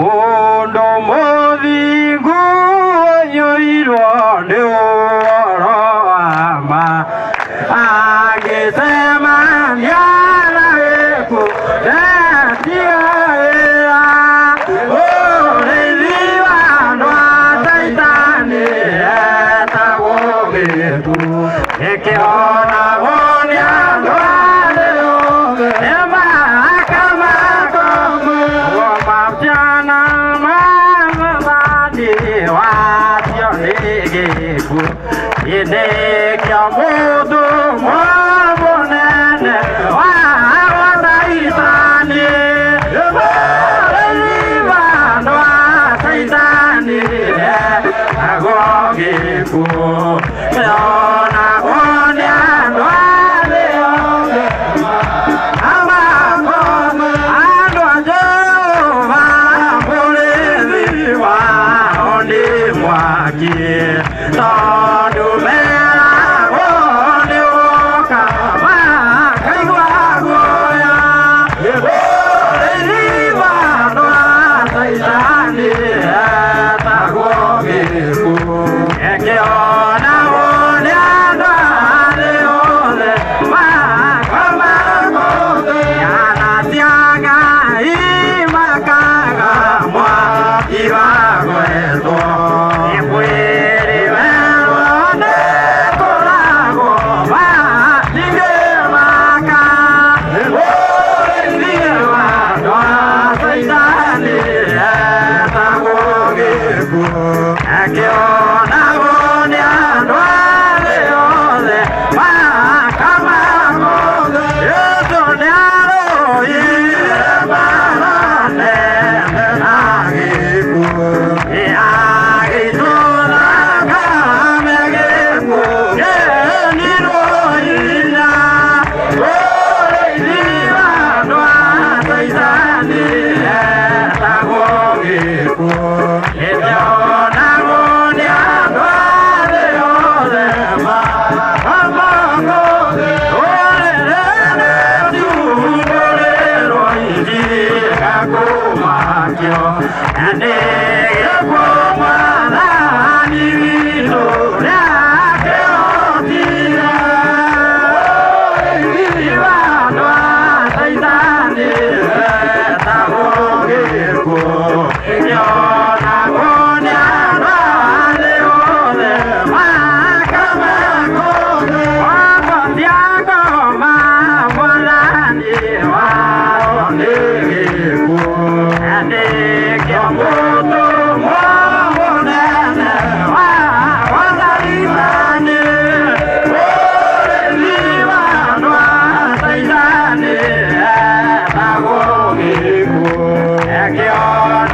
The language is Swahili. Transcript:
Mundo muthingu ũiyũirwo nĩ ũhoro wa ma, angĩcemania na gĩkuũ ndetigaĩra. Mũrĩithi wa andũ a Saitani etagwo gĩkuũ, gĩkĩhonagwo nĩ andũ a thĩ yothe. Nĩ mahakamaga mabjana wacio nĩ gĩkuũ, gĩthĩ kĩa mũndũ mũnene wa Saitani. Mũrĩithi wa andũ a Saitani etagwo gĩkuũ, kĩhonagwo nĩ andũ a thĩ yothe. Andũ a Jehova mũrĩithi wao nĩ mwaki, tondũ meragwo nĩ gũũka makaigua guoya. Mũrĩithi wa andũ a Saitani etagwo gĩkuũ, gĩkĩhonagwo nĩ andũ a thĩ yothe. Ciana cia Ngai makaga mwaki wa gwethwo, nĩ werwo nĩ kũragwo matingĩmaka. Mũrĩithi wa andũ a Saitani etagwo gĩkuũ, gĩkĩhonagwo nĩ andũ a thĩ yothe. Yesu nĩarũire mbaara nene na gĩkuũ, agĩtũũraga me gĩkuũ kĩnirwo hinya. Mũrĩithi wa andũ a Saitani etagwo gĩkuũ, gĩkĩhonagwo nĩ andũ a thĩ yothe. Bye.